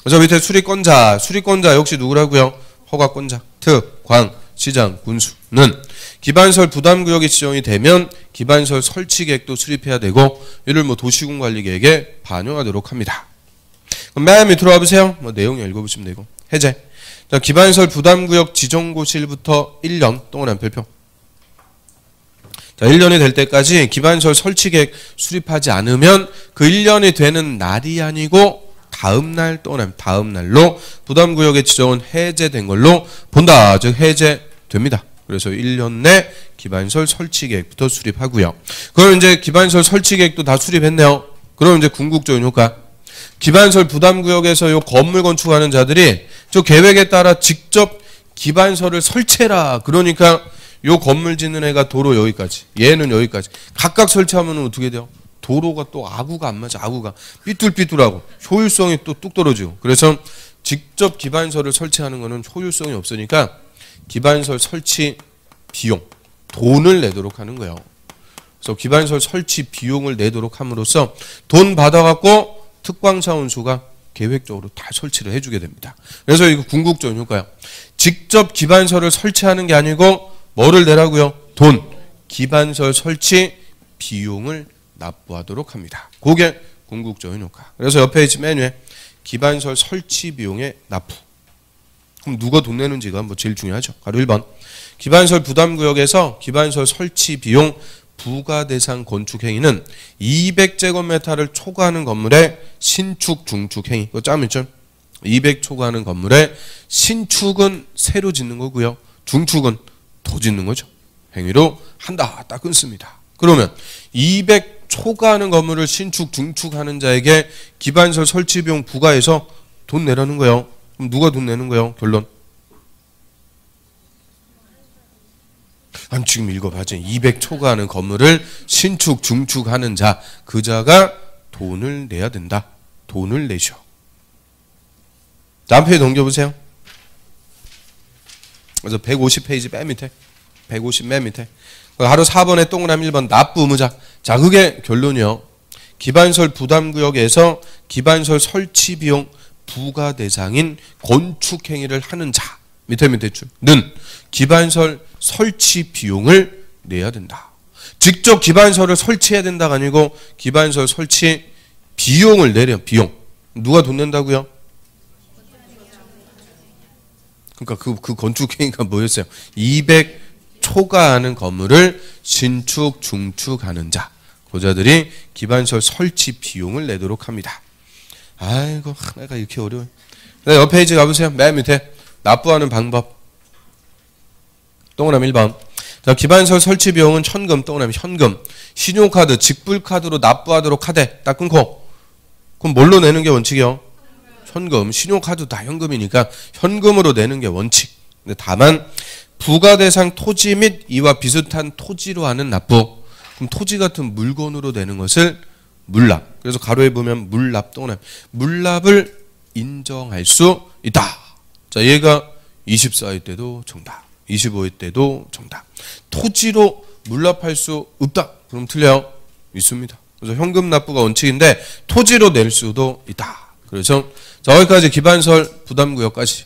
그래서 밑에 수립권자. 수립권자 역시 누구라고요? 허가권자. 특, 광, 시장, 군수는 기반설 부담구역이 지정이 되면 기반설 설치 계획도 수립해야 되고 이를 뭐 도시군관리계획에 반영하도록 합니다. 그럼 맨 밑으로 와보세요. 뭐 내용 읽어보시면 되고. 해제. 자, 기반설 부담구역 지정고시일부터 1년 동그란 별표. 자, 1년이 될 때까지 기반설 설치 계획 수립하지 않으면 그 1년이 되는 날이 아니고 다음 날 또는 다음 날로 부담구역의 지정은 해제된 걸로 본다. 즉 해제됩니다. 그래서 1년 내 기반설 설치 계획부터 수립하고요. 그럼 이제 기반설 설치 계획도 다 수립했네요. 그럼 이제 궁극적인 효과. 기반설 부담구역에서 요 건물 건축하는 자들이 저 계획에 따라 직접 기반설을 설치해라. 그러니까 요 건물 짓는 애가 도로 여기까지, 얘는 여기까지 각각 설치하면 어떻게 돼요? 도로가 또 아구가 안 맞아. 아구가 삐뚤삐뚤하고 효율성이 또 뚝 떨어지고. 그래서 직접 기반설을 설치하는 거는 효율성이 없으니까 기반설 설치 비용, 돈을 내도록 하는 거예요. 그래서 기반설 설치 비용을 내도록 함으로써 돈 받아갖고 특광사원수가 계획적으로 다 설치를 해주게 됩니다. 그래서 이거 궁극적인 효과요. 직접 기반설을 설치하는 게 아니고 뭐를 내라고요? 돈, 기반설 설치 비용을 납부하도록 합니다. 그게 궁극적인 효과. 그래서 옆에 있지 메뉴에 기반설 설치 비용의 납부. 그럼 누가 돈 내는지가 뭐 제일 중요하죠. 바로 1번. 기반설 부담구역에서 기반설 설치 비용 부과 대상 건축 행위는 200제곱미터를 초과하는 건물의 신축, 중축 행위. 그거 짬 있죠? 200 초과하는 건물의 신축은 새로 짓는 거고요. 중축은 더 짓는 거죠. 행위로 한다. 딱 끊습니다. 그러면 200 초과하는 건물을 신축, 중축하는 자에게 기반설 설치 비용 부과해서 돈 내라는 거예요. 그럼 누가 돈 내는 거예요? 결론. 아니 지금 읽어봐죠. 200 초과하는 건물을 신축, 중축하는 자, 그 자가 돈을 내야 된다. 돈을 내셔. 다음 페이지 넘겨보세요. 그래서 150페이지 맨 밑에, 150 맨 밑에. 하루 4번에 동그라미 1번 납부 의무자. 자, 그게 결론이요. 기반설 부담구역에서 기반설 설치 비용 부과 대상인 건축 행위를 하는 자, 밑에 줄는 기반설 설치 비용을 내야 된다. 직접 기반설을 설치해야 된다가 아니고 기반설 설치 비용을 내려. 비용. 누가 돈 낸다고요? 그러니까 그 건축 행위가 뭐였어요? 200 초과하는 건물을 신축, 중축하는 자, 고자들이 기반설 설치 비용을 내도록 합니다. 아이고, 내가 이렇게 어려워요. 옆 페이지 가보세요. 맨 밑에 납부하는 방법. 동그라미 1번. 자, 기반시설 설치 비용은 현금 또는 현금, 신용카드, 직불카드로 납부하도록 하되 딱 끊고 그럼 뭘로 내는 게 원칙이요? 현금, 신용카드 다 현금이니까 현금으로 내는 게 원칙. 근데 다만 부가대상 토지 및 이와 비슷한 토지로 하는 납부, 그럼 토지 같은 물건으로 내는 것을 물납. 그래서 가로에 보면 물납 또는 물납을 인정할 수 있다. 자, 얘가 24회 때도 정답, 25회 때도 정답. 토지로 물납할 수 없다. 그럼 틀려요? 있습니다. 그래서 현금 납부가 원칙인데 토지로 낼 수도 있다. 그래서 저기까지 기반설 부담구역까지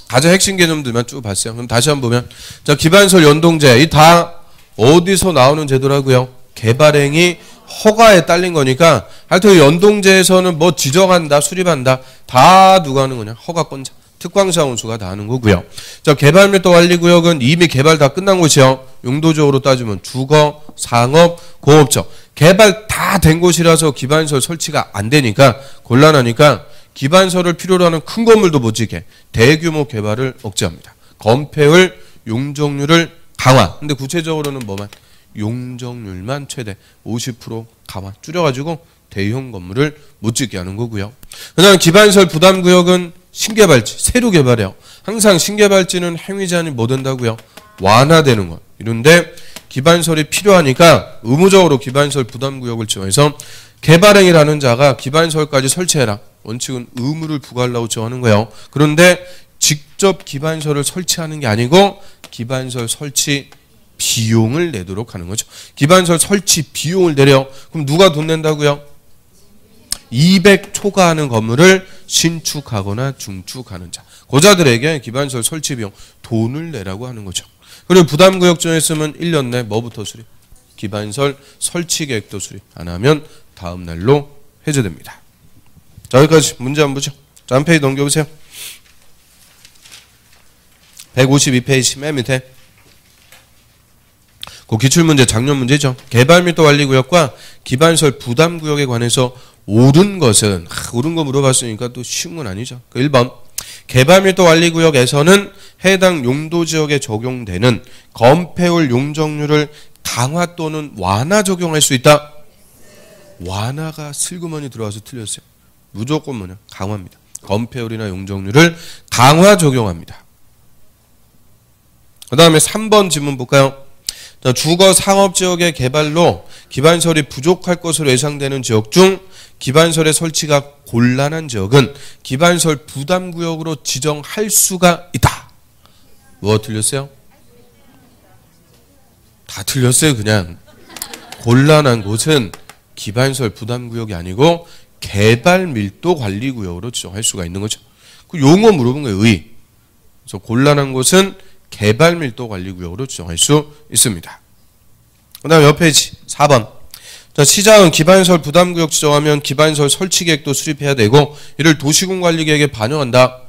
가장 핵심 개념들만 쭉 봤어요. 그럼 다시 한번 보면 자, 기반설 연동제 이 다 어디서 나오는 제도라고요? 개발행위 허가에 딸린 거니까 하여튼 연동제에서는 뭐 지정한다, 수립한다 다 누가 하는 거냐? 허가권자, 특광사원수가 다 하는 거고요. 자, 개발밀도 관리구역은 이미 개발 다 끝난 곳이요. 용도적으로 따지면 주거, 상업, 공업청 개발 다 된 곳이라서 기반시설 설치가 안 되니까 곤란하니까 기반시설을 필요로 하는 큰 건물도 못 짓게 대규모 개발을 억제합니다. 건폐율, 용적률을 강화. 근데 구체적으로는 뭐만? 용적률만 최대 50% 강화 줄여가지고 대형 건물을 못 짓게 하는 거고요. 그 다음 기반시설 부담구역은 신개발지, 새로 개발해요. 항상 신개발지는 행위 제한이 뭐 된다고요? 완화되는 것. 이런데 기반시설이 필요하니까 의무적으로 기반시설 부담구역을 정해서 개발행위라는 자가 기반시설까지 설치해라. 원칙은 의무를 부과하려고 정하는 거예요. 그런데 직접 기반시설을 설치하는 게 아니고 기반시설 설치 비용을 내도록 하는 거죠. 기반시설 설치 비용을 내려. 그럼 누가 돈 낸다고요? 200 초과하는 건물을 신축하거나 중축하는 자. 고자들에게 기반시설 설치 비용 돈을 내라고 하는 거죠. 그리고 부담구역 정했으면 1년 내 뭐부터 수립? 기반시설 설치 계획도 수립 안 하면 다음 날로 해제됩니다. 자, 여기까지 문제 한번 보죠. 자, 한 페이지 넘겨보세요. 152페이지 맨 밑에 그 기출문제 작년 문제죠. 개발밀도 관리구역과 기반시설 부담구역에 관해서 옳은 것은 옳은 거 물어봤으니까 또 쉬운 건 아니죠. 그 1번 개발밀도 관리구역에서는 해당 용도지역에 적용되는 건폐율 용적률을 강화 또는 완화 적용할 수 있다. 완화가 슬그머니 들어와서 틀렸어요. 무조건 뭐냐? 강화입니다. 건폐율이나 용적률을 강화 적용합니다. 그 다음에 3번 질문 볼까요? 자, 주거 상업지역의 개발로 기반시설이 부족할 것으로 예상되는 지역 중 기반시설의 설치가 곤란한 지역은 기반시설 부담구역으로 지정할 수가 있다. 뭐 틀렸어요? 다 틀렸어요. 그냥 곤란한 곳은 기반시설 부담구역이 아니고 개발밀도관리구역으로 지정할 수가 있는 거죠. 그 용어 물어본 거예요. 그래서 곤란한 곳은 개발밀도관리구역으로 지정할 수 있습니다. 그 다음 옆 페이지 4번. 자, 시장은 기반시설 부담구역 지정하면 기반시설 설치계획도 수립해야 되고 이를 도시군관리계획에 반영한다.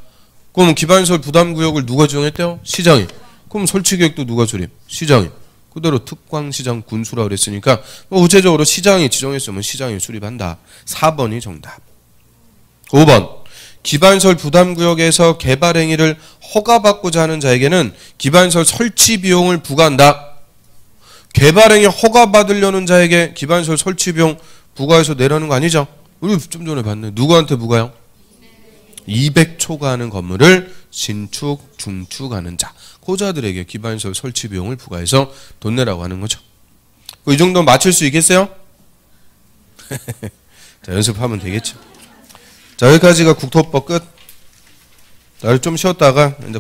그럼 기반시설 부담구역을 누가 지정했대요? 시장이. 그럼 설치계획도 누가 수립? 시장이. 그대로 특광시장 군수라 그랬으니까 뭐 구체적으로 시장이 지정했으면 시장이 수립한다. 4번이 정답. 5번. 기반시설 부담구역에서 개발행위를 허가받고자 하는 자에게는 기반시설 설치 비용을 부과한다. 개발행위 허가받으려는 자에게 기반시설 설치 비용 부과해서 내라는 거 아니죠? 우리 좀 전에 봤네. 누구한테 부과요? 200 초과하는 건물을 신축, 중축하는 자. 고자들에게 기반시설 설치 비용을 부과해서 돈 내라고 하는 거죠. 이 정도 맞출 수 있겠어요? 자, 연습하면 되겠죠. 자, 여기까지가 국토법 끝. 자, 좀 쉬었다가 이제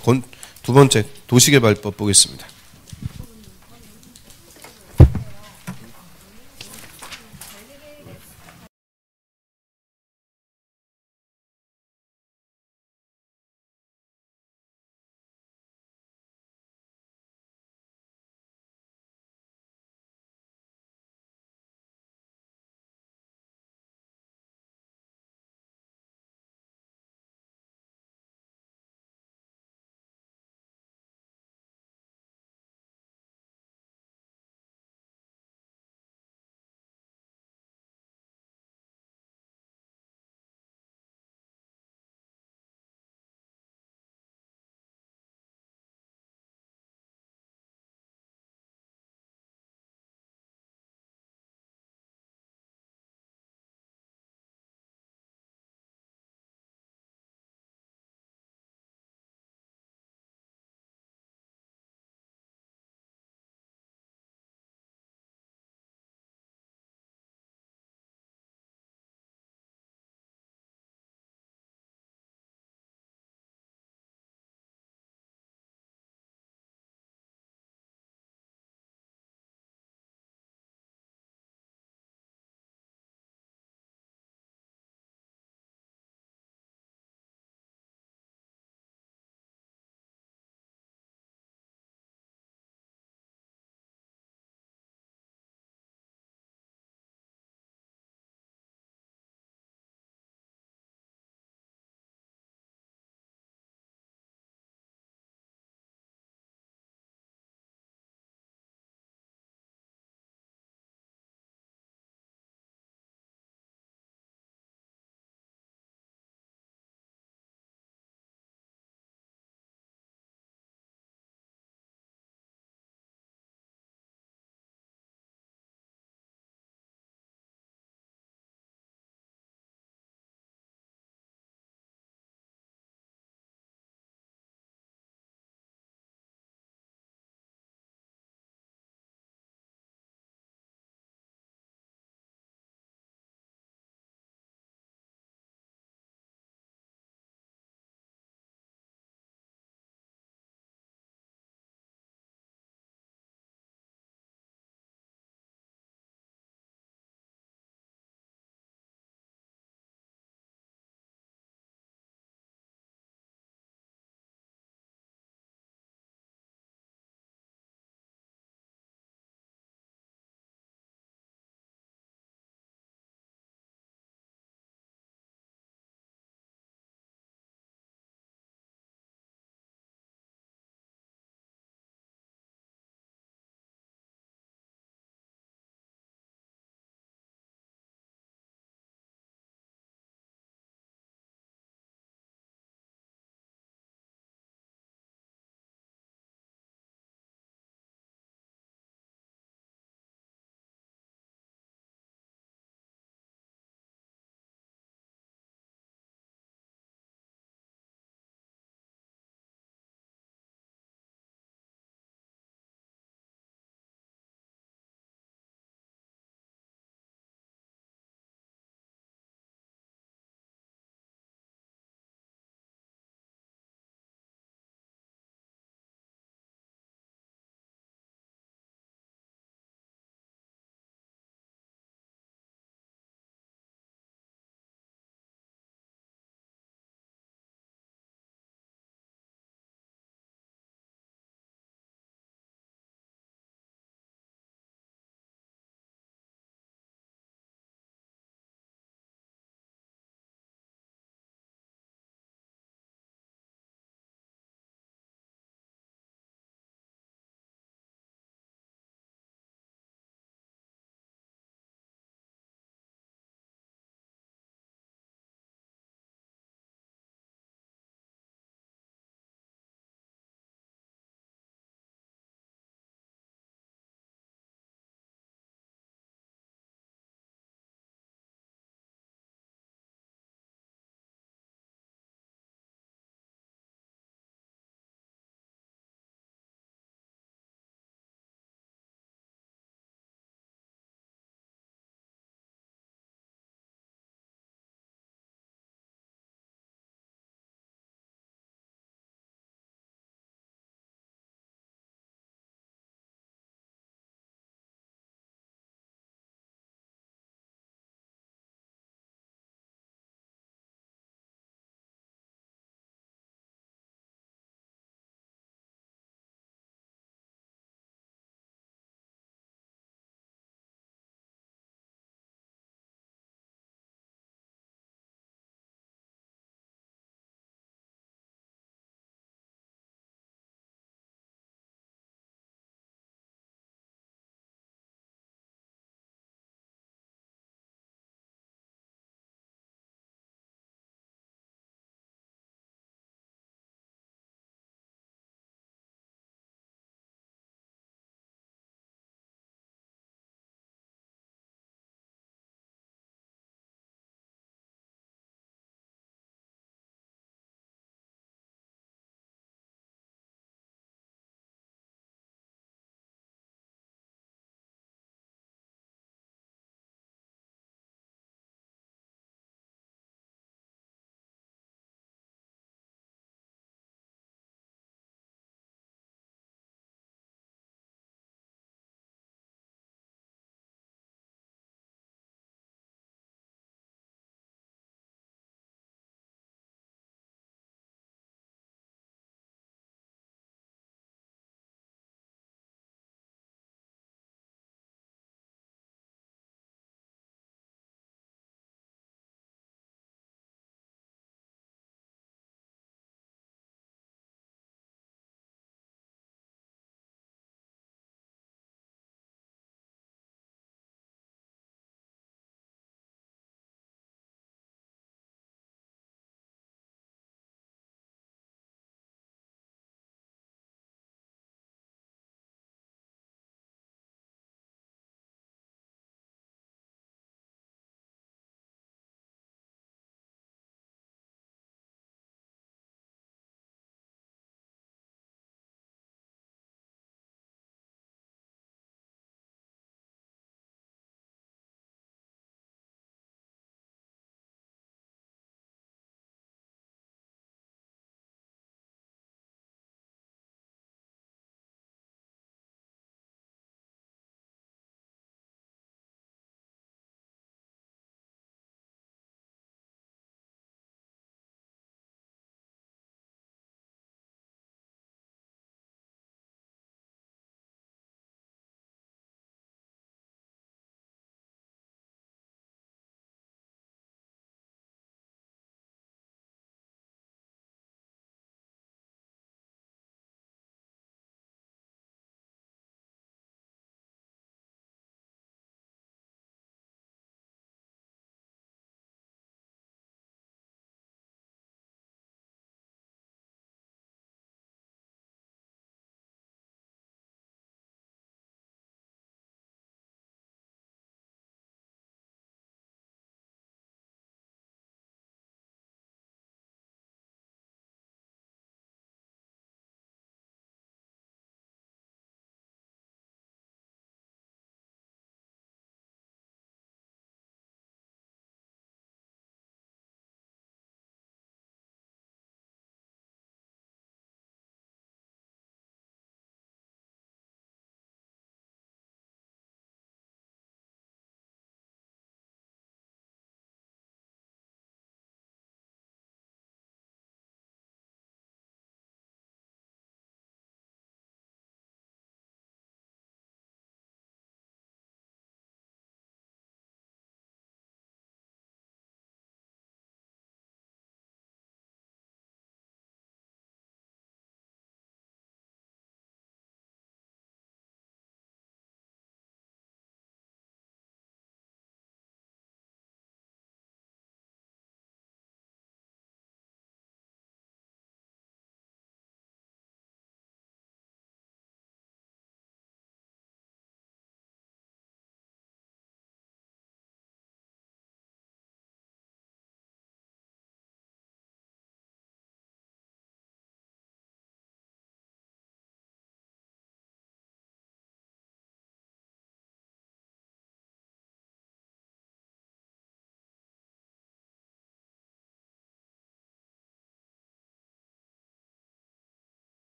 두 번째 도시개발법 보겠습니다.